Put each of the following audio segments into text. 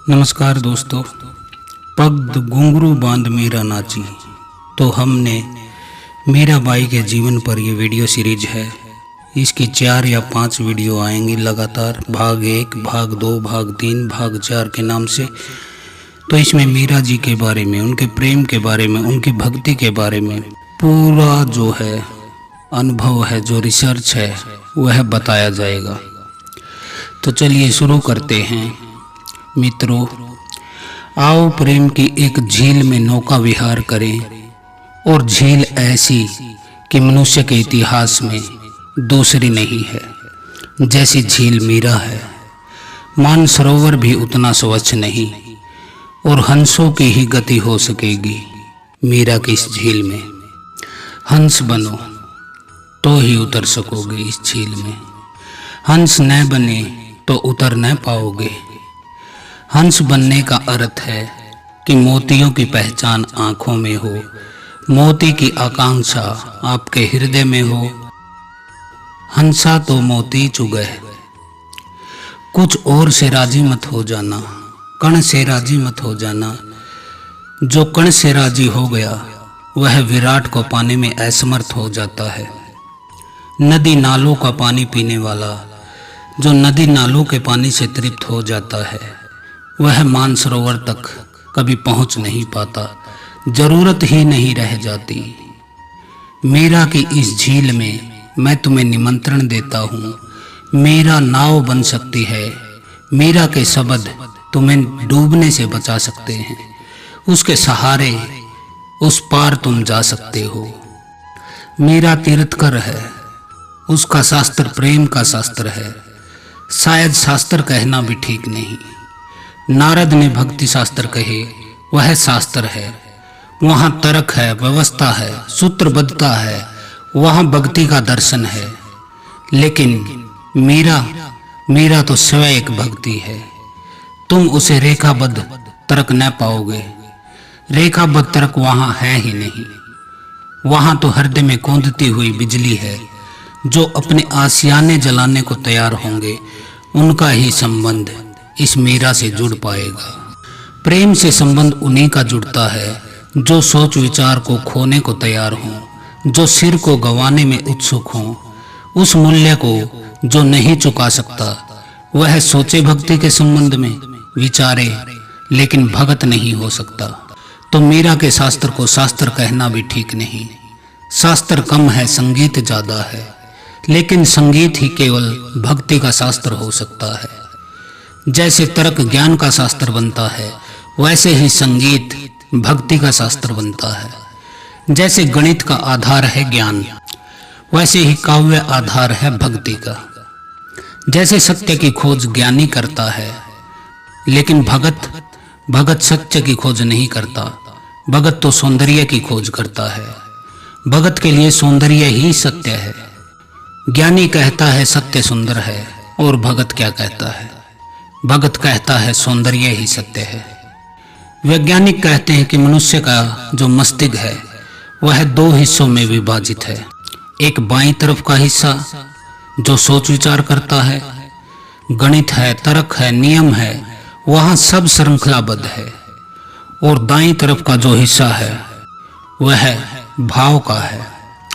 नमस्कार दोस्तों। पग घुंघरू बांध मीरा नाची। तो हमने मीराबाई के जीवन पर ये वीडियो सीरीज है। इसकी 4 या 5 वीडियो आएंगी लगातार, भाग 1, भाग 2, भाग 3, भाग 4 के नाम से। तो इसमें मीरा जी के बारे में, उनके प्रेम के बारे में, उनकी भक्ति के बारे में पूरा जो है अनुभव है, जो रिसर्च है, वह बताया जाएगा। तो चलिए शुरू करते हैं मित्रों। आओ प्रेम की एक झील में नौका विहार करें, और झील ऐसी कि मनुष्य के इतिहास में दूसरी नहीं है जैसी झील मीरा है। मानसरोवर भी उतना स्वच्छ नहीं, और हंसों की ही गति हो सकेगी मीरा की इस झील में। हंस बनो तो ही उतर सकोगे इस झील में। हंस न बने तो उतर न पाओगे। हंस बनने का अर्थ है कि मोतियों की पहचान आंखों में हो, मोती की आकांक्षा आपके हृदय में हो। हंसा तो मोती चुगह, कुछ और से राजी मत हो जाना, कण से राजी मत हो जाना। जो कण से राजी हो गया वह विराट को पाने में असमर्थ हो जाता है। नदी नालों का पानी पीने वाला, जो नदी नालों के पानी से तृप्त हो जाता है, वह मानसरोवर तक कभी पहुंच नहीं पाता, जरूरत ही नहीं रह जाती। मीरा की इस झील में मैं तुम्हें निमंत्रण देता हूँ। मीरा नाव बन सकती है। मीरा के शब्द तुम्हें डूबने से बचा सकते हैं। उसके सहारे उस पार तुम जा सकते हो। मीरा तीर्थकर है। उसका शास्त्र प्रेम का शास्त्र है। शायद शास्त्र कहना भी ठीक नहीं। नारद ने भक्ति शास्त्र कहे, वह शास्त्र है। वहाँ तर्क है, व्यवस्था है, सूत्रबद्धता है, वहाँ भक्ति का दर्शन है। लेकिन मीरा तो स्वयं एक भक्ति है। तुम उसे रेखाबद्ध तर्क न पाओगे। रेखाबद्ध तर्क वहाँ है ही नहीं। वहाँ तो हृदय में कौंधती हुई बिजली है। जो अपने आशियाने जलाने को तैयार होंगे, उनका ही संबंध इस मीरा से जुड़ पाएगा। प्रेम से संबंध उन्हीं का जुड़ता है जो सोच विचार को खोने को तैयार हों, जो सिर को गंवाने में उत्सुक हों। उस मूल्य को जो नहीं चुका सकता, वह सोचे भक्ति के संबंध में, विचारे लेकिन भगत नहीं हो सकता। तो मीरा के शास्त्र को शास्त्र कहना भी ठीक नहीं। शास्त्र कम है, संगीत ज्यादा है। लेकिन संगीत ही केवल भक्ति का शास्त्र हो सकता है। जैसे तर्क ज्ञान का शास्त्र बनता है, वैसे ही संगीत भक्ति का शास्त्र बनता है। जैसे गणित का आधार है ज्ञान, वैसे ही काव्य आधार है भक्ति का। जैसे सत्य की खोज ज्ञानी करता है, लेकिन भगत सत्य की खोज नहीं करता। भगत तो सौंदर्य की खोज करता है। भगत के लिए सौंदर्य ही सत्य है। ज्ञानी कहता है सत्य सुंदर है, और भगत क्या कहता है? भगत कहता है सौंदर्य ही सत्य है। वैज्ञानिक कहते हैं कि मनुष्य का जो मस्तिष्क है वह 2 हिस्सों में विभाजित है। एक बाईं तरफ का हिस्सा जो सोच विचार करता है, गणित है, तर्क है, नियम है, वहाँ सब श्रृंखलाबद्ध है। और दाईं तरफ का जो हिस्सा है वह भाव का है।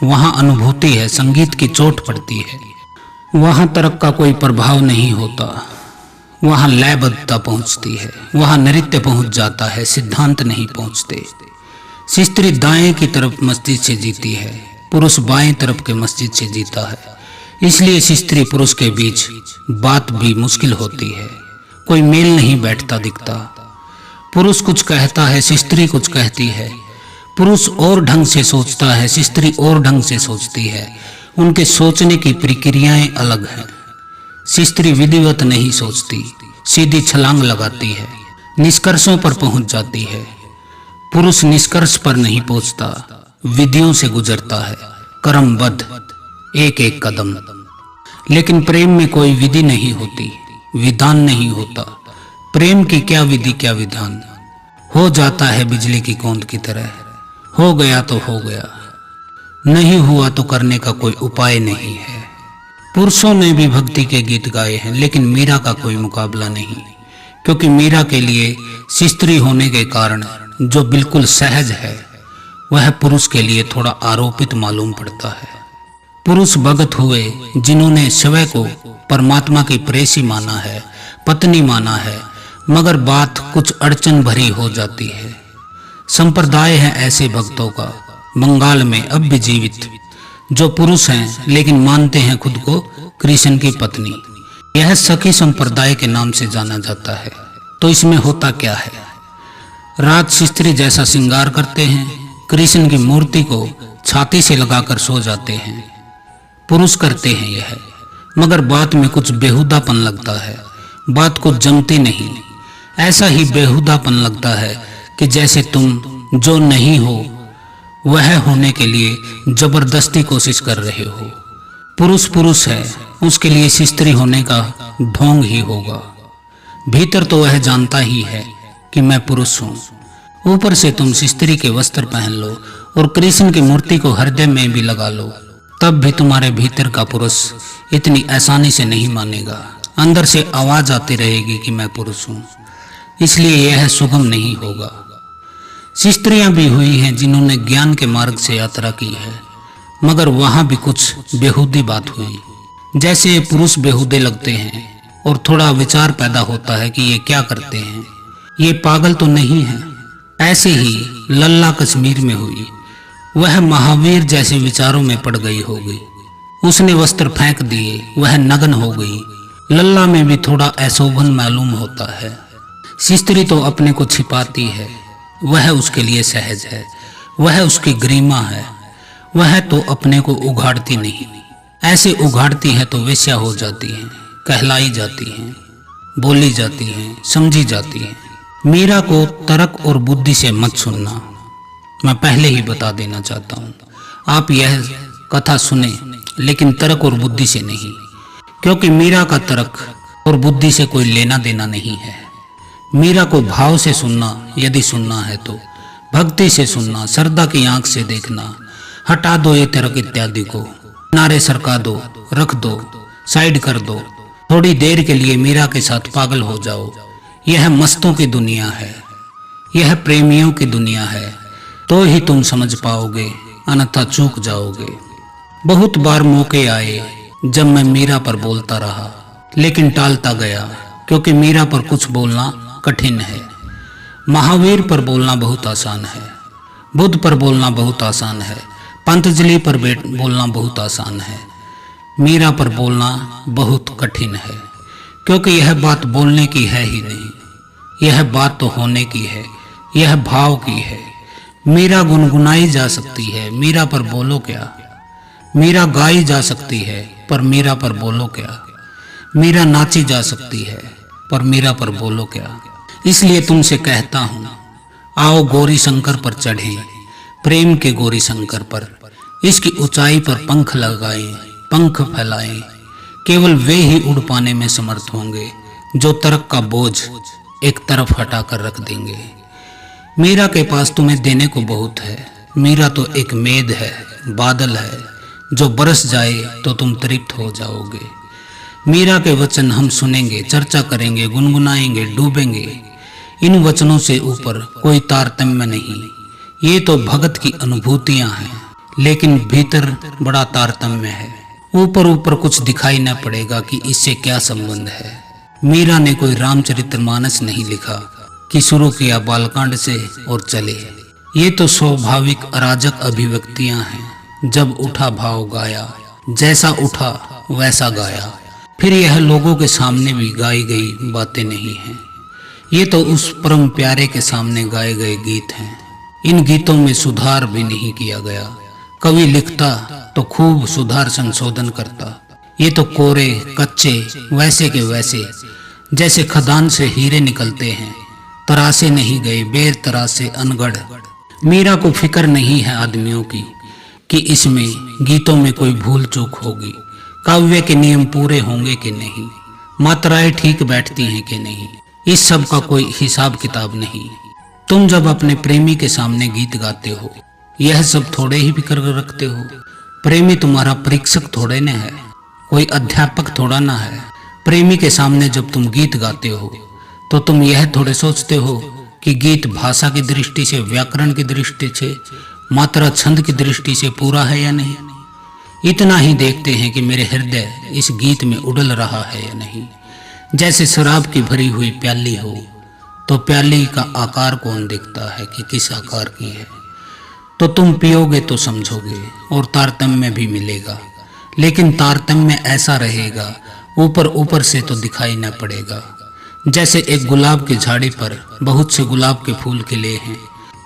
वहाँ अनुभूति है, संगीत की चोट पड़ती है। वहाँ तर्क का कोई प्रभाव नहीं होता। वहाँ लयबद्धता पहुँचती है। वहाँ नृत्य पहुँच जाता है, सिद्धांत नहीं पहुँचते। स्त्री दाएं की तरफ मस्जिद से जीती है, पुरुष बाएं तरफ के मस्जिद से जीता है। इसलिए स्त्री पुरुष के बीच बात भी मुश्किल होती है। कोई मेल नहीं बैठता दिखता। पुरुष कुछ कहता है, स्त्री कुछ कहती है। पुरुष और ढंग से सोचता है, स्त्री और ढंग से सोचती है। उनके सोचने की प्रक्रियाएं अलग हैं। स्त्री विधिवत नहीं सोचती, सीधी छलांग लगाती है, निष्कर्षों पर पहुंच जाती है। पुरुष निष्कर्ष पर नहीं पहुंचता, विधियों से गुजरता है, क्रमबद्ध एक एक कदम। लेकिन प्रेम में कोई विधि नहीं होती, विधान नहीं होता। प्रेम की क्या विधि, क्या विधान। हो जाता है बिजली की कौंध की तरह। हो गया तो हो गया, नहीं हुआ तो करने का कोई उपाय नहीं है। पुरुषों ने भी भक्ति के गीत गाए हैं, लेकिन मीरा का कोई मुकाबला नहीं। क्योंकि मीरा के लिए स्त्री होने के कारण जो बिल्कुल सहज है वह पुरुष के लिए थोड़ा आरोपित मालूम पड़ता है। पुरुष भगत हुए जिन्होंने स्वयं को परमात्मा की प्रेसी माना है, पत्नी माना है, मगर बात कुछ अड़चन भरी हो जाती है। संप्रदाय है ऐसे भक्तों का बंगाल में अब भी जीवित, जो पुरुष हैं लेकिन मानते हैं खुद को कृष्ण की पत्नी। यह सखी संप्रदाय के नाम से जाना जाता है। तो इसमें होता क्या है? रात स्त्री जैसा श्रृंगार करते हैं, कृष्ण की मूर्ति को छाती से लगाकर सो जाते हैं। पुरुष करते हैं यह, मगर बात में कुछ बेहुदापन लगता है, बात को जमती नहीं। ऐसा ही बेहुदापन लगता है कि जैसे तुम जो नहीं हो वह होने के लिए जबरदस्ती कोशिश कर रहे हो। पुरुष पुरुष है, उसके लिए स्त्री होने का ढोंग ही होगा। भीतर तो वह जानता ही है कि मैं पुरुष हूँ। ऊपर से तुम स्त्री के वस्त्र पहन लो और कृष्ण की मूर्ति को हृदय में भी लगा लो, तब भी तुम्हारे भीतर का पुरुष इतनी आसानी से नहीं मानेगा। अंदर से आवाज आती रहेगी कि मैं पुरुष हूँ, इसलिए यह सुगम नहीं होगा। स्त्रियां भी हुई हैं जिन्होंने ज्ञान के मार्ग से यात्रा की है, मगर वहां भी कुछ बेहूदी बात हुई। जैसे पुरुष बेहूदे लगते हैं और थोड़ा विचार पैदा होता है कि ये क्या करते हैं, ये पागल तो नहीं है। ऐसे ही लल्ला कश्मीर में हुई, वह महावीर जैसे विचारों में पड़ गई होगी। उसने वस्त्र फेंक दिए, वह नग्न हो गई। लल्ला में भी थोड़ा अशोभन मालूम होता है। स्त्री तो अपने को छिपाती है, वह उसके लिए सहज है, वह उसकी गरिमा है। वह तो अपने को उघाड़ती नहीं। ऐसे उघाड़ती है तो वेश्या हो जाती है, कहलाई जाती है, बोली जाती है, समझी जाती है। मीरा को तर्क और बुद्धि से मत सुनना, मैं पहले ही बता देना चाहता हूँ। आप यह कथा सुने लेकिन तर्क और बुद्धि से नहीं, क्योंकि मीरा का तर्क और बुद्धि से कोई लेना देना नहीं है। मीरा को भाव से सुनना, यदि सुनना है तो भक्ति से सुनना, श्रद्धा की आंख से देखना। हटा दो ये तर्क इत्यादि को, नारे सरका दो, रख दो, साइड कर दो। थोड़ी देर के लिए मीरा के साथ पागल हो जाओ। यह मस्तों की दुनिया है, यह प्रेमियों की दुनिया है, तो ही तुम समझ पाओगे, अन्यथा चूक जाओगे। बहुत बार मौके आए जब मैं मीरा पर बोलता रहा, लेकिन टालता गया, क्योंकि मीरा पर कुछ बोलना कठिन है। महावीर पर बोलना बहुत आसान है, बुद्ध पर बोलना बहुत आसान है, पतंजलि पर बोलना बहुत आसान है। मीरा पर बोलना बहुत कठिन है, क्योंकि यह बात बोलने की है ही नहीं, यह बात तो होने की है, यह भाव की है। मीरा गुनगुनाई जा सकती है, मीरा पर बोलो क्या। मीरा गाई जा सकती है, पर मीरा पर बोलो क्या। मीरा नाची जा सकती है, पर मीरा पर बोलो क्या। इसलिए तुमसे कहता हूँ, आओ गौरी शंकर पर चढ़ें, प्रेम के गौरी शंकर पर। इसकी ऊंचाई पर पंख लगाएं, पंख फैलाएं। केवल वे ही उड़ पाने में समर्थ होंगे जो तर्क का बोझ एक तरफ हटाकर रख देंगे। मीरा के पास तुम्हें देने को बहुत है। मीरा तो एक मेद है, बादल है, जो बरस जाए तो तुम तृप्त हो जाओगे। मीरा के वचन हम सुनेंगे, चर्चा करेंगे, गुनगुनाएंगे, डूबेंगे। इन वचनों से ऊपर कोई तारतम्य नहीं। ये तो भगत की अनुभूतियां हैं, लेकिन भीतर बड़ा तारतम्य है। ऊपर ऊपर कुछ दिखाई न पड़ेगा कि इससे क्या संबंध है। मीरा ने कोई रामचरितमानस नहीं लिखा कि शुरू किया बालकांड से और चले। ये तो स्वाभाविक अराजक अभिव्यक्तियां हैं। जब उठा भाव गाया, जैसा उठा वैसा गाया। फिर यह लोगों के सामने भी गाई गई बातें नहीं हैं। ये तो उस परम प्यारे के सामने गाए गए गीत हैं। इन गीतों में सुधार भी नहीं किया गया। कवि लिखता तो खूब सुधार संशोधन करता। ये तो कोरे कच्चे वैसे के वैसे, जैसे खदान से हीरे निकलते हैं, तरासे नहीं गए, बेर तरासे अनगढ़। मीरा को फिक्र नहीं है आदमियों की कि इसमें गीतों में कोई भूल चूक होगी, काव्य के नियम पूरे होंगे कि नहीं, मात्राएं ठीक बैठती हैं कि नहीं। इस सब का कोई हिसाब किताब नहीं। तुम जब अपने प्रेमी के सामने गीत गाते हो, यह सब थोड़े ही फिक्र रखते हो। प्रेमी तुम्हारा परीक्षक थोड़े न है, कोई अध्यापक थोड़ा ना है। प्रेमी के सामने जब तुम गीत गाते हो तो तुम यह थोड़े सोचते हो कि गीत भाषा की दृष्टि से, व्याकरण की दृष्टि से, मात्रा छंद की दृष्टि से पूरा है या नहीं। इतना ही देखते हैं कि मेरे हृदय इस गीत में उड़ल रहा है या नहीं। जैसे शराब की भरी हुई प्याली हो तो प्याली का आकार कौन देखता है कि किस आकार की है। तो तुम पियोगे तो समझोगे और तारतम्य भी मिलेगा, लेकिन तारतम्य ऐसा रहेगा ऊपर ऊपर से तो दिखाई न पड़ेगा। जैसे एक गुलाब की झाड़ी पर बहुत से गुलाब के फूल खिले हैं,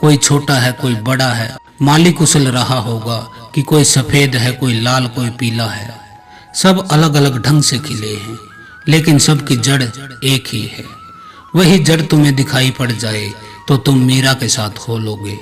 कोई छोटा है कोई बड़ा है, मालिक उछल रहा होगा कि कोई सफेद है कोई लाल कोई पीला है, सब अलग अलग ढंग से खिले हैं, लेकिन सबकी जड़ एक ही है। वही जड़ तुम्हें दिखाई पड़ जाए तो तुम मीरा के साथ हो लोगे।